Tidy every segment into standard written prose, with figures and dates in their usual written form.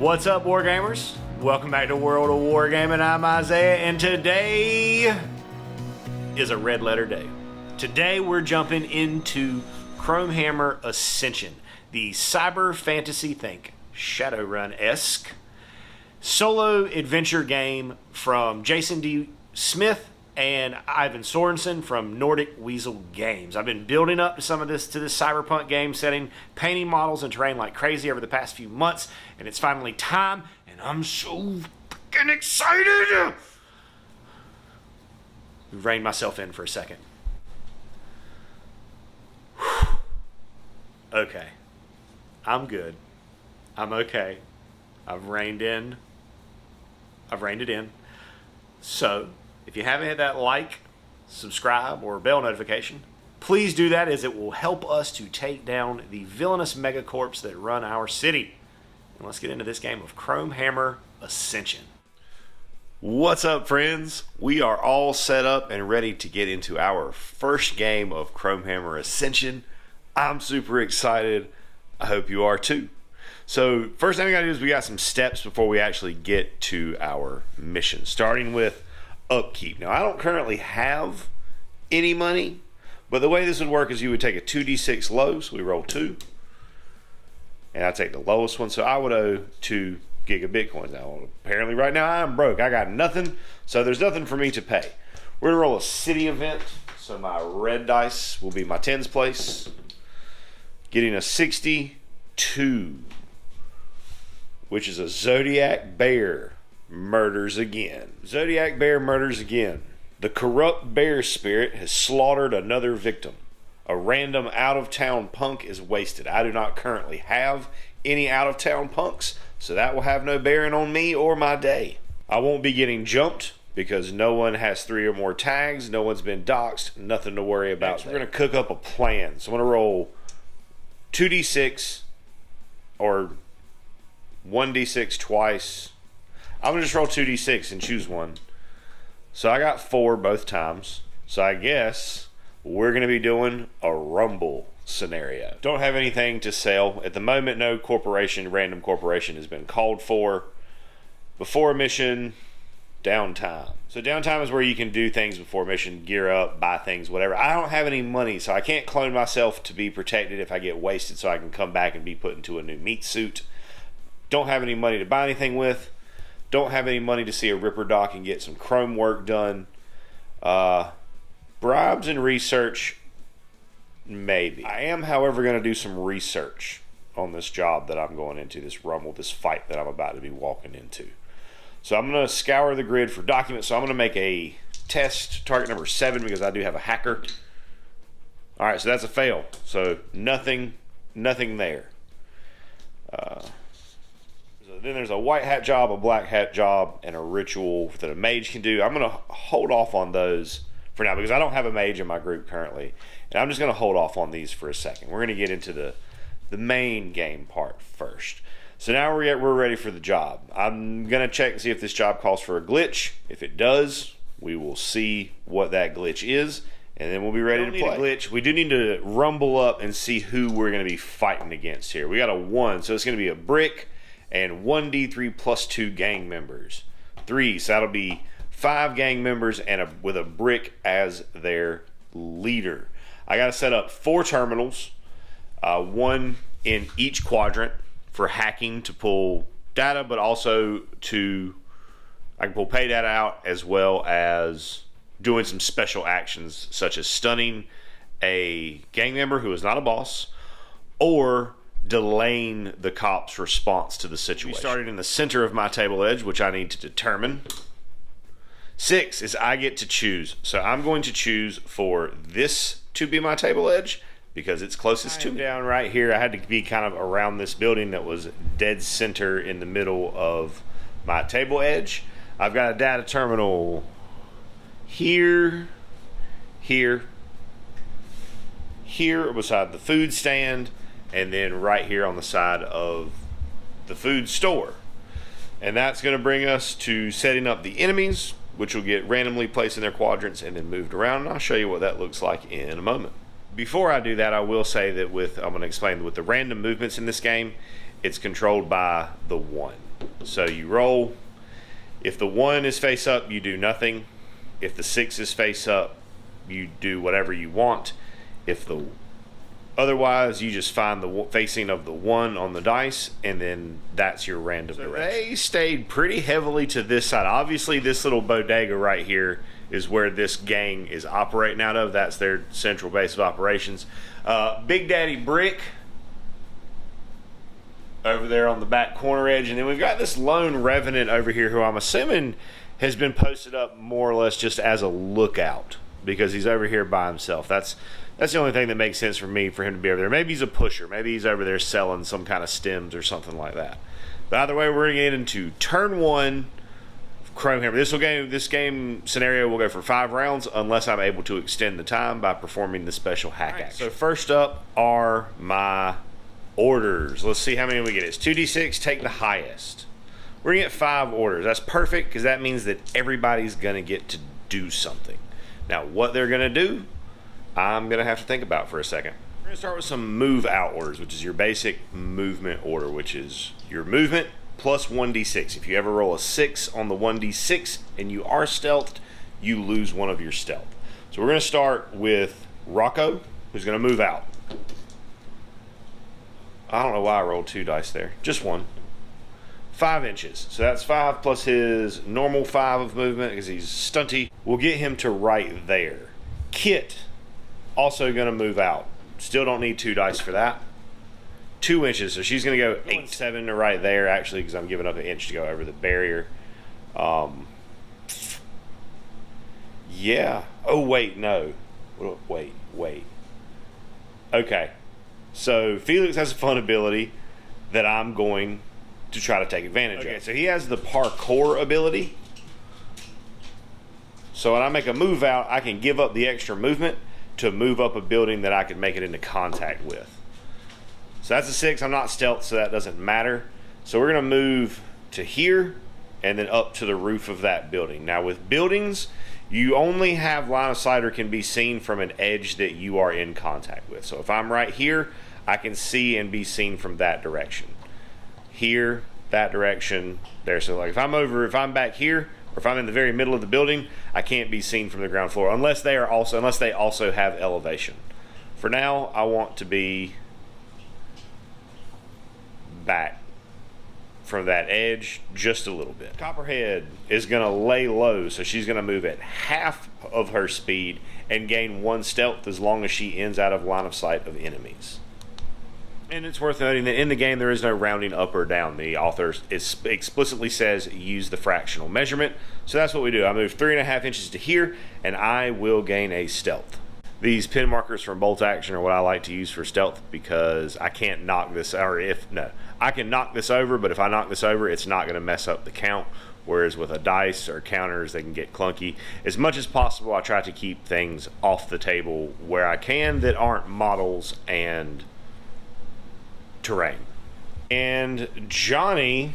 What's up, Wargamers? Welcome back to World of Wargaming. I'm Isaiah, and today is a red letter day. Today we're jumping into Chrome Hammer Ascension, the cyber fantasy think Shadowrun-esque solo adventure game from Jason D. Smith and Ivan Sorensen from Nordic Weasel Games. I've been building up to some of this cyberpunk game setting, painting models and terrain like crazy over the past few months, and it's finally time, and I'm so fucking excited! Rein myself in for a second. Okay. I'm good. I'm okay. I've reined it in. So, if you haven't hit that like, subscribe, or bell notification, please do that, as it will help us to take down the villainous megacorps that run our city. And let's get into this game of Chrome Hammer Ascension. What's up, friends? We are all set up and ready to get into our first game of Chrome Hammer Ascension. I'm super excited. I hope you are too. So first thing we gotta do is we got some steps before we actually get to our mission, starting with upkeep. Now, I don't currently have any money, but the way this would work is you would take a 2d6 low, so we roll 2, and I take the lowest one, so I would owe 2 gigabitcoins. Now, apparently right now I'm broke. I got nothing, so there's nothing for me to pay. We're gonna roll a city event, so my red dice will be my tens place, getting a 62, which is a Zodiac Bear murders again. Zodiac Bear murders again. The corrupt bear spirit has slaughtered another victim. A random out-of-town punk is wasted. I do not currently have any out-of-town punks, so that will have no bearing on me or my day. I won't be getting jumped because no one has 3 or more tags. No one's been doxxed. Nothing to worry about. Next, we're going to cook up a plan. So I'm going to roll 2d6 or 1d6 twice. I'm going to just roll 2d6 and choose one. So I got 4 both times. So I guess we're going to be doing a rumble scenario. Don't have anything to sell. At the moment, no random corporation has been called for. Before a mission, downtime. So downtime is where you can do things before mission, gear up, buy things, whatever. I don't have any money, so I can't clone myself to be protected if I get wasted, so I can come back and be put into a new meat suit. Don't have any money to buy anything with. Don't have any money to see a Ripper dock and get some chrome work done. Bribes and research, maybe. I am, however, going to do some research on this job that I'm going into, this rumble, this fight that I'm about to be walking into. So I'm going to scour the grid for documents. So I'm going to make a test, target number 7, because I do have a hacker. All right, so that's a fail. So nothing there. Then there's a white hat job, a black hat job, and a ritual that a mage can do. I'm going to hold off on those for now because I don't have a mage in my group currently. And I'm just going to hold off on these for a second. We're going to get into the main game part first. So now we're ready for the job. I'm going to check and see if this job calls for a glitch. If it does, we will see what that glitch is, and then we'll be ready to play. Glitch. We do need to rumble up and see who we're going to be fighting against here. We got a 1, so it's going to be a brick and 1d3 plus 2 gang members. 3, so that'll be 5 gang members and with a brick as their leader. I got to set up 4 terminals, 1 in each quadrant for hacking to pull data, but also I can pull pay data out, as well as doing some special actions such as stunning a gang member who is not a boss, or delaying the cops' response to the situation. We started in the center of my table edge, which I need to determine. 6 is I get to choose. So I'm going to choose for this to be my table edge because it's closest to me. Down right here, I had to be kind of around this building that was dead center in the middle of my table edge. I've got a data terminal here beside the food stand, and then right here on the side of the food store. And that's going to bring us to setting up the enemies, which will get randomly placed in their quadrants and then moved around. And I'll show you what that looks like in a moment. Before I do that, I will say that I'm going to explain with the random movements in this game, it's controlled by the 1. So you roll. If the 1 is face up, you do nothing. If the 6 is face up, you do whatever you want. If the otherwise, you just find the facing of the 1 on the dice, and then that's your random direction. They stayed pretty heavily to this side. Obviously, this little bodega right here is where this gang is operating out of. That's their central base of operations. Big Daddy Brick over there on the back corner edge, and then we've got this lone revenant over here who I'm assuming has been posted up more or less just as a lookout because he's over here by himself. That's the only thing that makes sense for me for him to be over there. Maybe he's a pusher. Maybe he's over there selling some kind of stems or something like that. But either way, we're going to get into turn 1 Chrome Hammer. This game scenario will go for 5 rounds unless I'm able to extend the time by performing the special hack action. So first up are my orders. Let's see how many we get. It's 2d6, take the highest. We're going to get 5 orders. That's perfect because that means that everybody's going to get to do something. Now, what they're going to do, I'm going to have to think about for a second. We're going to start with some move out orders, which is your basic movement order, which is your movement plus 1d6. If you ever roll a 6 on the 1d6 and you are stealthed, you lose 1 of your stealth. So we're going to start with Rocco, who's going to move out. I don't know why I rolled 2 dice there. Just 1. 5 inches. So that's 5 plus his normal 5 of movement because he's stunty. We'll get him to right there. Kit, also going to move out. Still don't need 2 dice for that. 2 inches. So she's going to go 8, 7 to right there actually because I'm giving up an inch to go over the barrier. Yeah. Oh, wait, no. Wait. Okay. So Felix has a fun ability that I'm going to try to take advantage of. So he has the parkour ability. So when I make a move out, I can give up the extra movement to move up a building that I can make it into contact with. So that's a 6. I'm not stealth, so that doesn't matter. So we're going to move to here and then up to the roof of that building. Now with buildings, you only have line of sight or can be seen from an edge that you are in contact with. So if I'm right here, I can see and be seen from that direction. Here, that direction, there. So like if I'm back here, or if I'm in the very middle of the building, I can't be seen from the ground floor unless they also have elevation. For now, I want to be back from that edge just a little bit. Copperhead is going to lay low, so she's going to move at half of her speed and gain 1 stealth as long as she ends out of line of sight of enemies. And it's worth noting that in the game there is no rounding up or down. The author explicitly says use the fractional measurement. So that's what we do. I move 3.5 inches to here and I will gain a stealth. These pin markers from bolt action are what I like to use for stealth because I can't knock this, I can knock this over, but if I knock this over, it's not going to mess up the count. Whereas with a dice or counters, they can get clunky. As much as possible, I try to keep things off the table where I can that aren't models and terrain. And Johnny,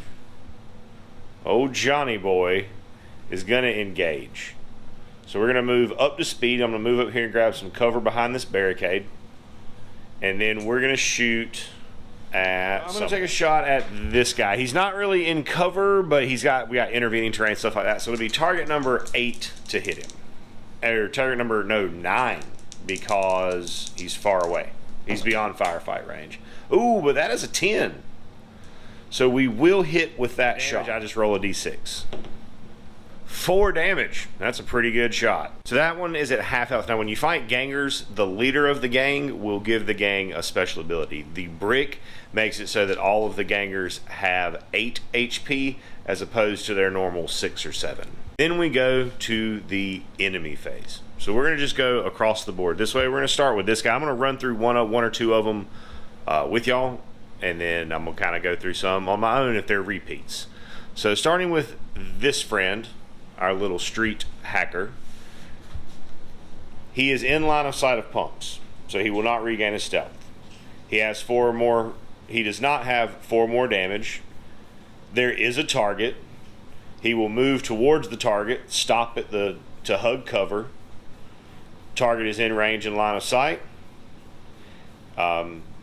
old Johnny boy, is going to engage. So we're going to move up to speed. I'm going to move up here and grab some cover behind this barricade. And then we're going to shoot at... I'm going to take a shot at this guy. He's not really in cover, but we got intervening terrain, stuff like that. So it'll be target number 8 to hit him. Or target number, 9, because he's far away. He's beyond firefight range. Ooh, but that is a 10. So we will hit with that shot. I just roll a d6. 4 damage. That's a pretty good shot. So that one is at half health. Now when you fight gangers, the leader of the gang will give the gang a special ability. The brick makes it so that all of the gangers have 8 HP as opposed to their normal 6 or 7. Then we go to the enemy phase. So we're going to just go across the board. This way we're going to start with this guy. I'm going to run through one or two of them with y'all, and then I'm going to kind of go through some on my own if they're repeats. So starting with this friend, our little street hacker, he is in line of sight of punks, so he will not regain his stealth. He has 4 more. He does not have 4 more damage. There is a target. He will move towards the target, stop at to hug cover. Target is in range and line of sight.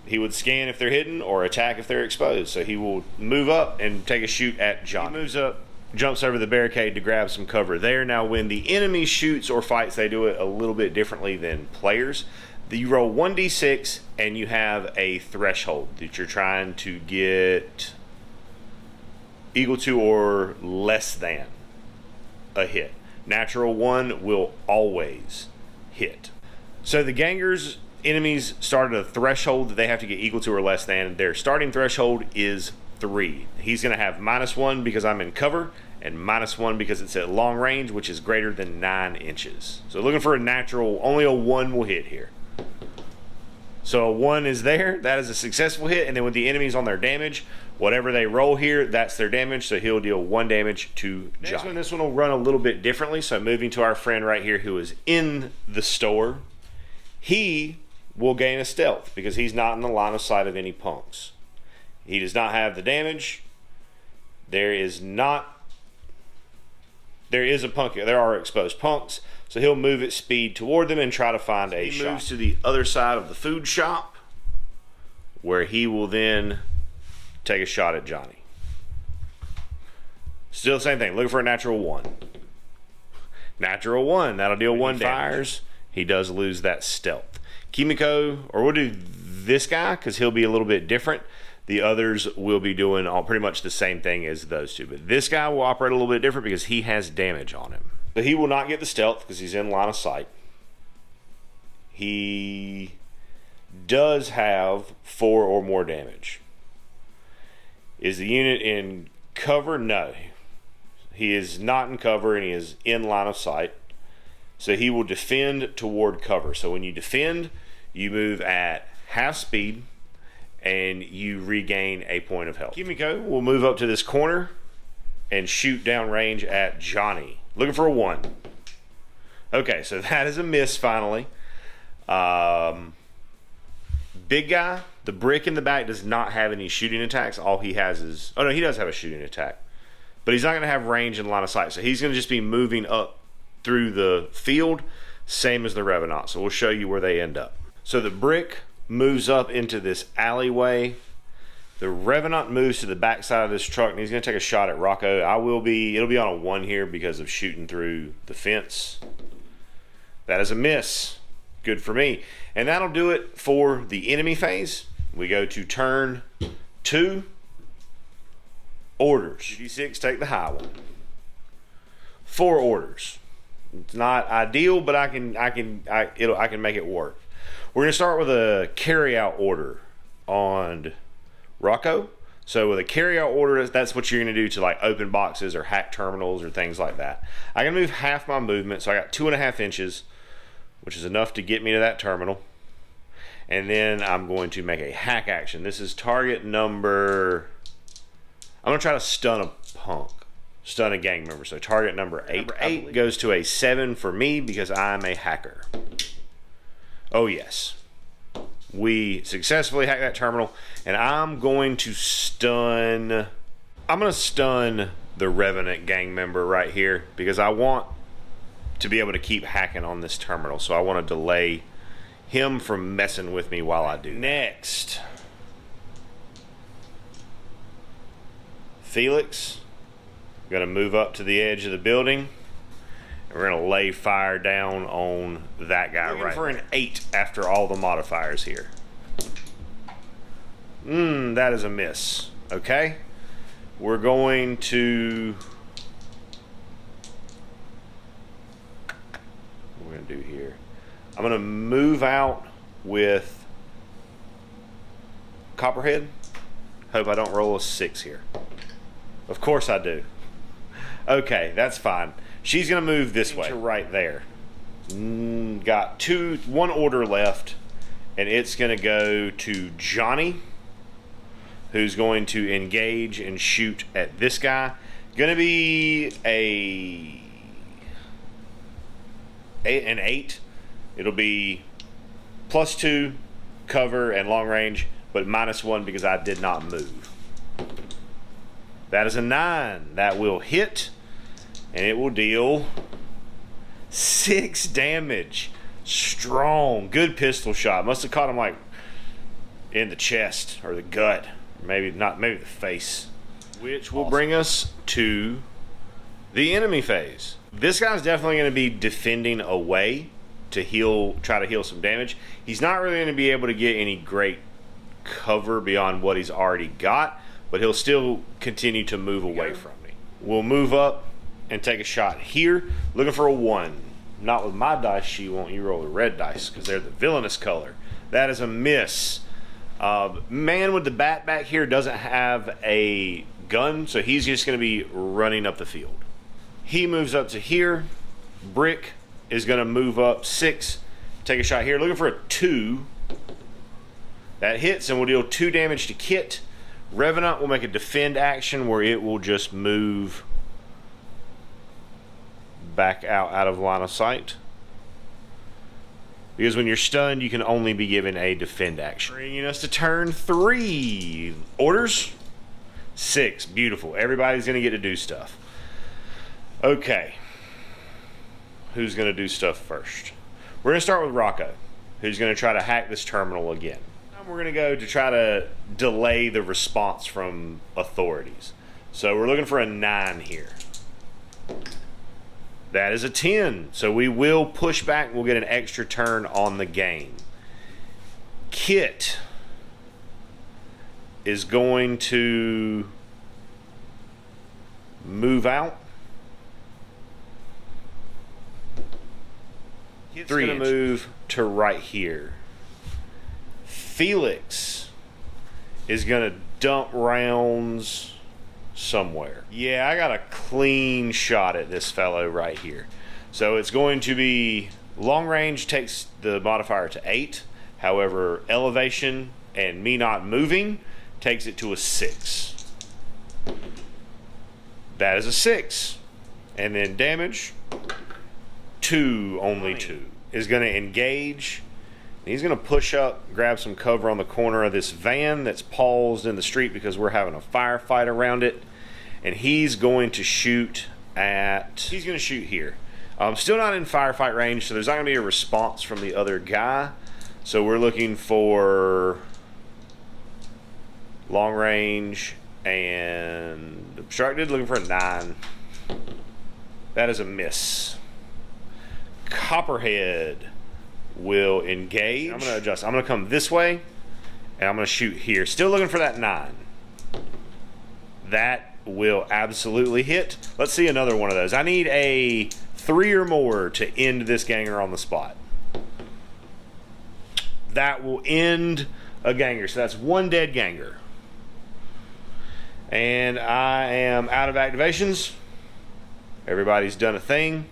he would scan if they're hidden or attack if they're exposed. So he will move up and take a shoot at Johnny. He moves up, jumps over the barricade to grab some cover there. Now when the enemy shoots or fights, they do it a little bit differently than players. You roll 1d6 and you have a threshold that you're trying to get equal to or less than a hit. Natural 1 will always hit. So the gangers enemies start at a threshold that they have to get equal to or less than. Their starting threshold is 3. He's going to have -1 because I'm in cover, and -1 because it's at long range, which is greater than 9 inches. So looking for a natural, only a 1 will hit here. So a 1 is there, that is a successful hit, and then with the enemies on their damage, whatever they roll here, that's their damage, so he'll deal 1 damage to Johnny. This one will run a little bit differently, so moving to our friend right here who is in the store, he will gain a stealth because he's not in the line of sight of any punks. He does not have the damage. There is a punk, there are exposed punks, so he'll move at speed toward them and try to find a shot. He moves to the other side of the food shop where he will then take a shot at Johnny. Still the same thing, looking for a natural 1. Natural 1, that'll deal 1 damage. Fires, he does lose that stealth. Kimiko, or we'll do this guy because he'll be a little bit different. The others will be doing all pretty much the same thing as those two, but this guy will operate a little bit different because he has damage on him. But he will not get the stealth because he's in line of sight. He does have 4 or more damage. Is the unit in cover? No. He is not in cover and he is in line of sight. So he will defend toward cover. So when you defend, you move at half speed and you regain a point of health. Kimiko will move up to this corner and shoot down range at Johnny. Looking for a 1. Okay, so that is a miss finally. Big guy, the brick in the back does not have any shooting attacks. All he has is, oh no, he does have a shooting attack. But he's not going to have range and line of sight. So he's going to just be moving up through the field, same as the Revenant. So we'll show you where they end up. So the brick moves up into this alleyway. The Revenant moves to the back side of this truck, and he's going to take a shot at Rocco. It'll be on a 1 here because of shooting through the fence. That is a miss. Good for me. And that'll do it for the enemy phase. We go to turn 2. Orders. D6, take the high one. 4 orders. It's not ideal, but I can make it work. We're gonna start with a carry-out order on Rocco. So with a carry-out order, that's what you're gonna do to like open boxes or hack terminals or things like that. I can move half my movement, so I got 2.5 inches, which is enough to get me to that terminal. And then I'm going to make a hack action. This is target number, I'm gonna try to stun a punk. Stun a gang member. So target number 8. Number 8 goes to a 7 for me because I'm a hacker. Oh yes. We successfully hacked that terminal, and I'm going to stun the Revenant gang member right here because I want to be able to keep hacking on this terminal. So I want to delay him from messing with me while I do. Next, Felix. Going to move up to the edge of the building, and we're going to lay fire down on that guy right for an 8 after all the modifiers here. That is a miss. Okay, we're going to, what we're going to do here, I'm going to move out with Copperhead. Hope I don't roll a 6 here. Of course I do. Okay, that's fine. She's going to move this way to right there. Got 1 order left, and it's going to go to Johnny, who's going to engage and shoot at this guy. Going to be an 8. It'll be +2 cover and long range, but -1 because I did not move. That is a 9. That will hit, and it will deal 6 damage. Strong. Good pistol shot. Must have caught him like in the chest or the gut, maybe the face, which will bring us to the enemy phase. This guy's definitely going to be defending away to try to heal some damage. He's not really going to be able to get any great cover beyond what he's already got, but he'll still continue to move away from me. We'll move up and take a shot here, looking for a 1. Not with my dice sheet, won't you roll the red dice because they're the villainous color. That is a miss. Man with the bat back here doesn't have a gun, so he's just going to be running up the field. He moves up to here. Brick is going to move up 6. Take a shot here, looking for a 2. That hits and will deal 2 damage to Kit. Revenant will make a defend action where it will just move back out of line of sight. Because when you're stunned, you can only be given a defend action. Bringing us to turn 3. Orders? 6. Beautiful. Everybody's going to get to do stuff. Okay. Who's going to do stuff first? We're going to start with Rocco, who's going to try to hack this terminal again. We're going to go to try to delay the response from authorities. So we're looking for a 9 here. That is a 10. So we will push back. We'll get an extra turn on the game. Kit is going to move out. Kit's going to move to right here. Felix is going to dump rounds somewhere. Yeah, I got a clean shot at this fellow right here. So it's going to be long range, takes the modifier to 8. However, elevation and me not moving takes it to a 6. That is a 6. And then damage, 2, only 2. Is going to engage. He's going to push up, grab some cover on the corner of this van that's paused in the street because we're having a firefight around it. And he's going to shoot here. Still not in firefight range, so there's not going to be a response from the other guy. So we're looking for long range and obstructed, looking for a 9. That is a miss. Copperhead will engage. I'm going to adjust. I'm going to come this way, and I'm going to shoot here. Still looking for that 9. That will absolutely hit. Let's see another one of those. I need a 3 or more to end this ganger on the spot. That will end a ganger. So that's 1 dead ganger. And I am out of activations. Everybody's done a thing.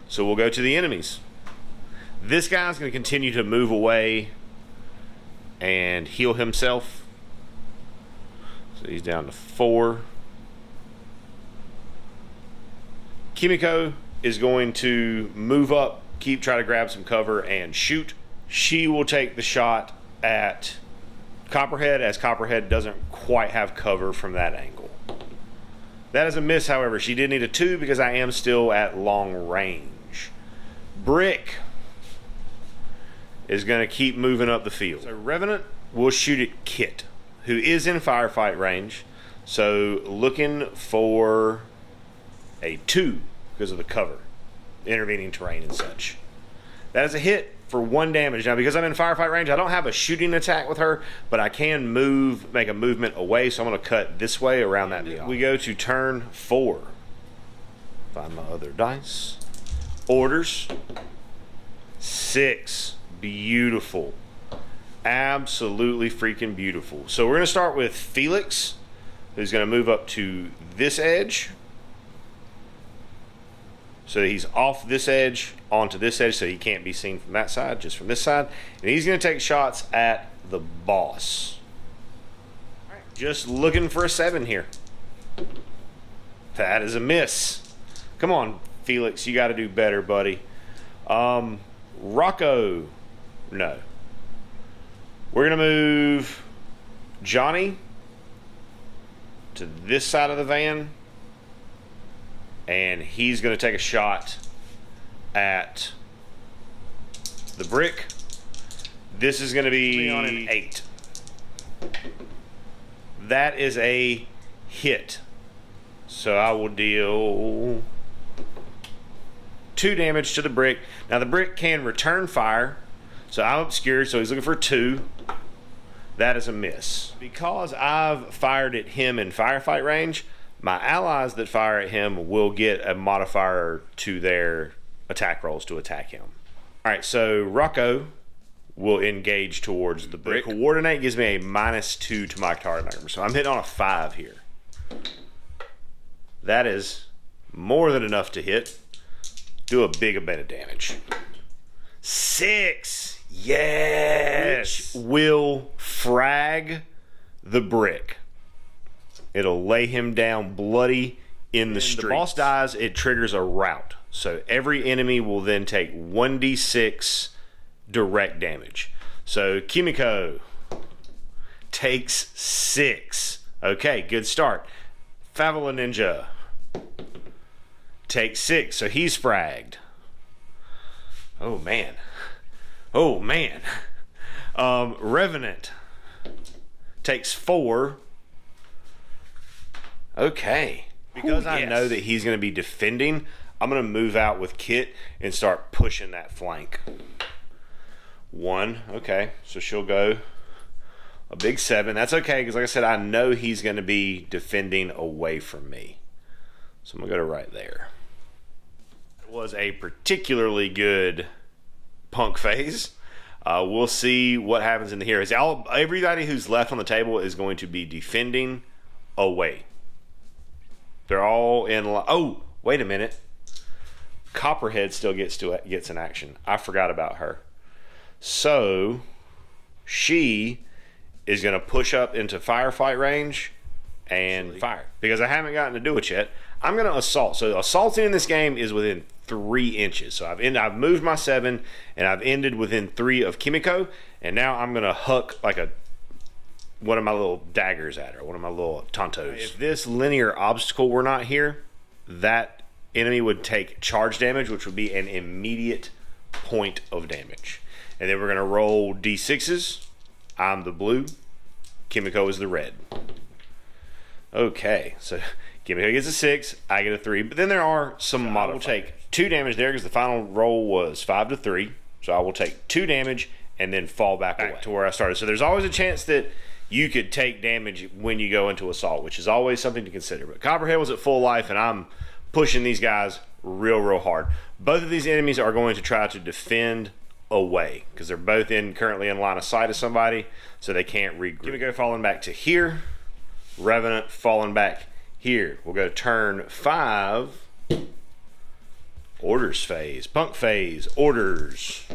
So we'll go to the enemies. This guy's going to continue to move away and heal himself. So he's down to 4. Kimiko is going to move up, try to grab some cover and shoot. She will take the shot at Copperhead, as Copperhead doesn't quite have cover from that angle. That is a miss, however. She did need a 2 because I am still at long range. Brick is going to keep moving up the field. So Revenant will shoot at Kit, who is in firefight range. So looking for a 2 because of the cover, intervening terrain and such. That is a hit for 1 damage. Now, because I'm in firefight range, I don't have a shooting attack with her, but I can make a movement away, so I'm going to cut this way around that beyond. We go to turn 4. Find my other dice. Orders. 6. Beautiful. Absolutely freaking beautiful. So we're going to start with Felix, who's going to move up to this edge. So he's off this edge onto this edge, so he can't be seen from that side, just from this side. And he's going to take shots at the boss. All right, just looking for a 7 here. That is a miss. Come on, Felix, you got to do better, buddy. Rocco, no. We're going to move Johnny to this side of the van. And he's going to take a shot at the brick. This is going to be on an 8. that is a hit. So I will deal 2 damage to the brick. Now the brick can return fire, so I'm obscured, so he's looking for 2. That is a miss. Because I've fired at him in firefight range, my allies that fire at him will get a modifier to their attack rolls to attack him. Alright, so Rocco will engage towards the brick. Coordinate gives me a -2 to my target number, so I'm hitting on a 5 here. That is more than enough to hit. Do a big bit of damage. 6! Yes! Which will frag the brick. It'll lay him down bloody in the street. The boss dies, it triggers a rout. So every enemy will then take 1d6 direct damage. So Kimiko takes 6. Okay, good start. Favela Ninja takes 6, so he's fragged. Oh man. Oh man. Revenant takes 4. Okay. Because I know that he's going to be defending, I'm going to move out with Kit and start pushing that flank. 1. Okay. So she'll go a big 7. That's okay, because like I said, I know he's going to be defending away from me. So I'm going to go to right there. It was a particularly good punk phase. We'll see what happens in the heroes. Everybody who's left on the table is going to be defending away. They're all in. Oh, wait a minute. Copperhead still gets an action. I forgot about her. So she is going to push up into firefight range and fire, because I haven't gotten to do it yet. I'm going to assault. So assaulting in this game is within 3 inches. So I've moved my 7 and I've ended within 3 of Kimiko, and now I'm going to hook like one of my little daggers at her, one of my little tontos. If this linear obstacle were not here, that enemy would take charge damage, which would be an immediate point of damage. And then we're going to roll d6s. I'm the blue. Kimiko is the red. Okay, so Kimiko gets a 6. I get a 3. But then there are some modifiers. I will take 2 damage there because the final roll was 5 to 3. So I will take 2 damage and then fall back away to where I started. So there's always a chance that you could take damage when you go into assault, which is always something to consider. But Copperhead was at full life, and I'm pushing these guys real hard. Both of these enemies are going to try to defend away because they're both currently in line of sight of somebody, so they can't regroup. Kimiko falling back to here. Revenant falling back here. We'll go to turn 5. Orders phase. Punk phase. Orders.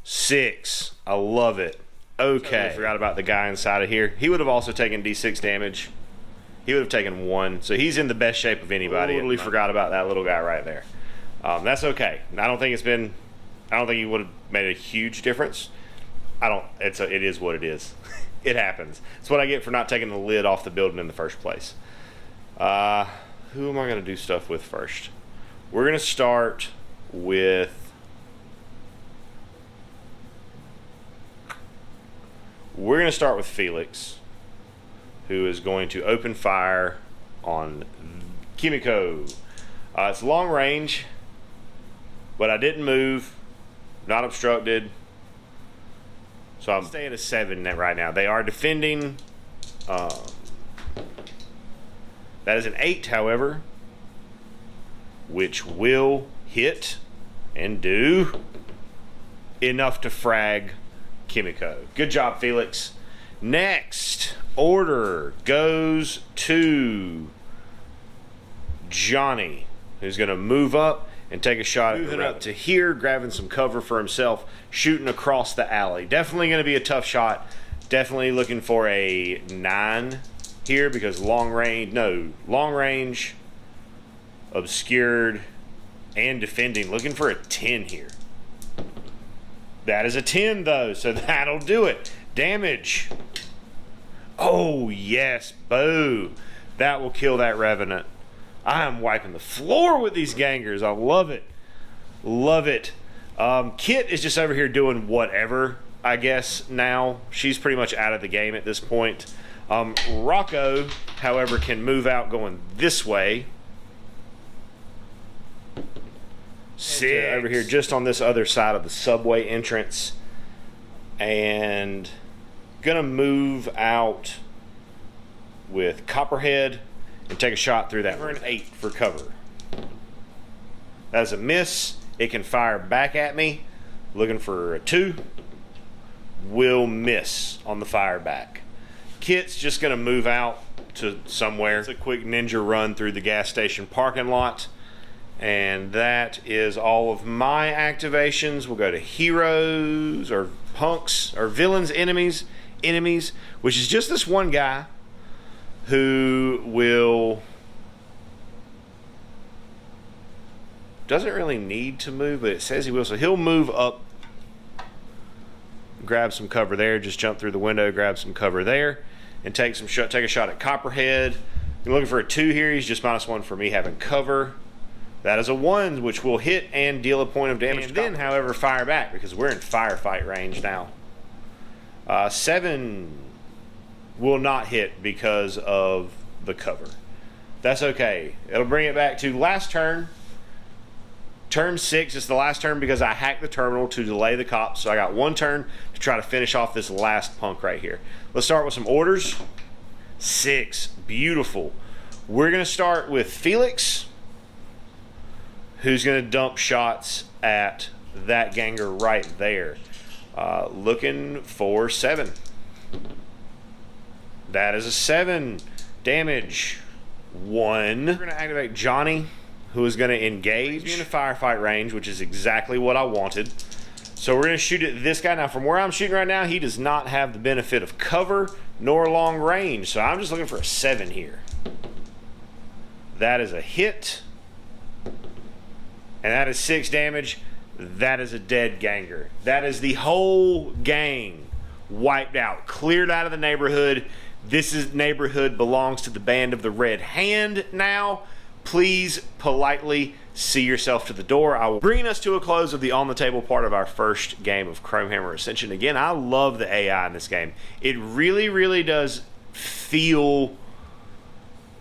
6. I love it. Okay. I forgot about the guy inside of here. He would have also taken d6 damage. He would have taken 1. So he's in the best shape of anybody. Totally forgot about that little guy right there. That's okay. I don't think he would have made a huge difference. It is what it is. It happens. It's what I get for not taking the lid off the building in the first place. Who am I going to do stuff with first? We're going to start with Felix, who is going to open fire on Kimiko. It's long range, but I didn't move, not obstructed. So I'm staying at a 7 right now. They are defending. That is an 8, however, which will hit and do enough to frag Kimiko. Good job, Felix. Next order goes to Johnny, who's going to move up and take a shot at moving up to here, grabbing some cover for himself, shooting across the alley. Definitely going to be a tough shot. Definitely looking for a 9 here because long range, obscured, and defending. Looking for a 10 here. That is a 10 though, so that'll do it. Damage. Oh yes, boo. That will kill that Revenant. I am wiping the floor with these gangers. I love it. Love it. Kit is just over here doing whatever, I guess, now. She's pretty much out of the game at this point. Rocco, however, can move out going this way. 6 over here just on this other side of the subway entrance. And gonna move out with Copperhead and take a shot through that. We're an 8 for cover. That's a miss. It can fire back at me. Looking for a 2. Will miss on the fire back. Kit's just gonna move out to somewhere. It's a quick ninja run through the gas station parking lot. And that is all of my activations. We'll go to heroes or punks or villains, enemies, which is just this one guy who doesn't really need to move, but it says he will. So he'll move up, grab some cover there, just jump through the window, grab some cover there, and take a shot at Copperhead. You're looking for a 2 here. He's just -1 for me having cover. That is a 1, which will hit and deal a point of damage. And then, however, fire back, because we're in firefight range now. 7 will not hit because of the cover. That's okay. It'll bring it back to last turn. Turn 6 is the last turn because I hacked the terminal to delay the cops. So I got 1 turn to try to finish off this last punk right here. Let's start with some orders. 6. Beautiful. We're going to start with Felix, who's going to dump shots at that ganger right there. Looking for 7. That is a 7 damage. 1. We're going to activate Johnny, who is going to engage me in a firefight range, which is exactly what I wanted. So we're going to shoot at this guy. Now, from where I'm shooting right now, he does not have the benefit of cover nor long range. So I'm just looking for a 7 here. That is a hit. And that is 6 damage. That is a dead ganger. That is the whole gang wiped out, cleared out of the neighborhood. This neighborhood belongs to the Band of the Red Hand now. Please politely see yourself to the door. I will bring us to a close of the on the table part of our first game of Chrome Hammer Ascension. Again, I love the AI in this game. It really, really does feel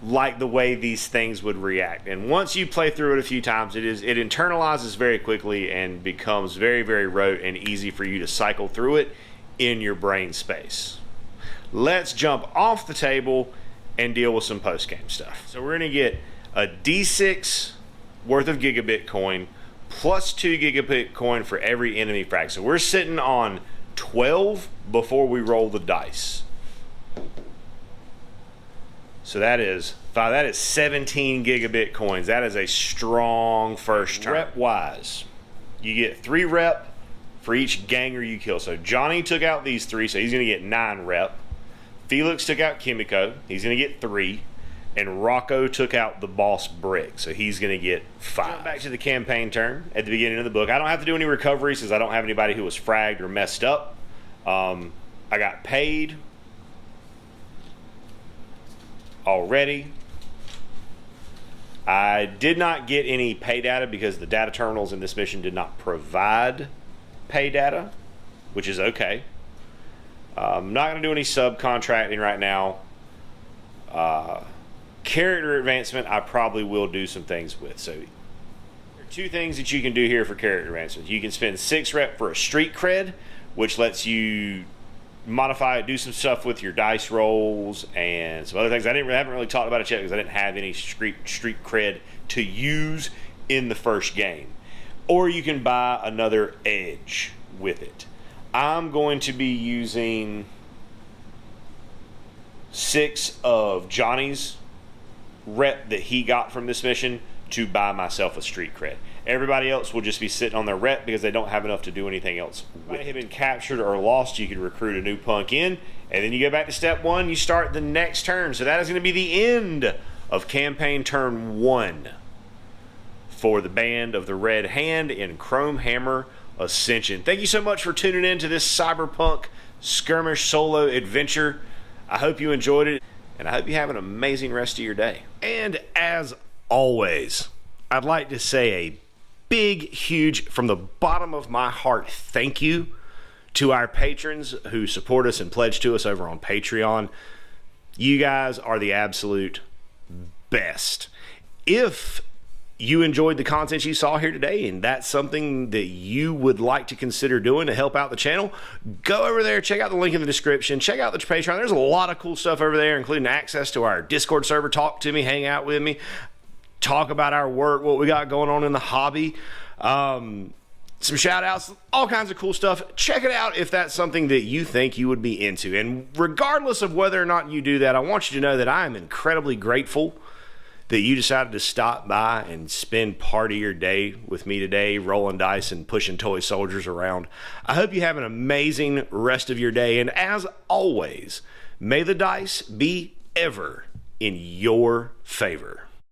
like the way these things would react. And once you play through it a few times, it internalizes very quickly and becomes very, very rote and easy for you to cycle through it in your brain space. Let's jump off the table and deal with some post-game stuff. So we're going to get a D6 worth of gigabit coin plus 2 gigabit coin for every enemy frag. So we're sitting on 12 before we roll the dice. So that is 17 gigabit coins. That is a strong first turn. Rep wise, you get 3 rep for each ganger you kill. So Johnny took out these 3, so he's going to get 9 rep. Felix took out Kimiko, he's going to get 3. And Rocco took out the boss Brick, so he's going to get 5. Jump back to the campaign turn at the beginning of the book. I don't have to do any recoveries because I don't have anybody who was fragged or messed up. I got paid already. I did not get any pay data because the data terminals in this mission did not provide pay data, which is okay. I'm not going to do any subcontracting right now. Character advancement, I probably will do some things with. So there are 2 things that you can do here for character advancement. You can spend 6 rep for a street cred, which lets you modify it, do some stuff with your dice rolls and some other things. I haven't really talked about it yet because I didn't have any street cred to use in the first game. Or you can buy another edge with it. I'm going to be using 6 of Johnny's rep that he got from this mission to buy myself a street cred. Everybody else will just be sitting on their rep because they don't have enough to do anything else. When they have been captured or lost, you can recruit a new punk in, and then you go back to step 1, you start the next turn. So that is going to be the end of campaign turn 1 for the Band of the Red Hand in Chrome Hammer Ascension. Thank you so much for tuning in to this cyberpunk skirmish solo adventure. I hope you enjoyed it, and I hope you have an amazing rest of your day. And as always, I'd like to say a big, huge, from the bottom of my heart, thank you to our patrons who support us and pledge to us over on Patreon. You guys are the absolute best. If you enjoyed the content you saw here today and that's something that you would like to consider doing to help out the channel, go over there, check out the link in the description, check out the Patreon. There's a lot of cool stuff over there, including access to our Discord server. Talk to me, hang out with me, talk about our work, what we got going on in the hobby, some shout outs, all kinds of cool stuff. Check it out if that's something that you think you would be into. And regardless of whether or not you do that, I want you to know that I am incredibly grateful that you decided to stop by and spend part of your day with me today, rolling dice and pushing toy soldiers around. I hope you have an amazing rest of your day. And as always, may the dice be ever in your favor.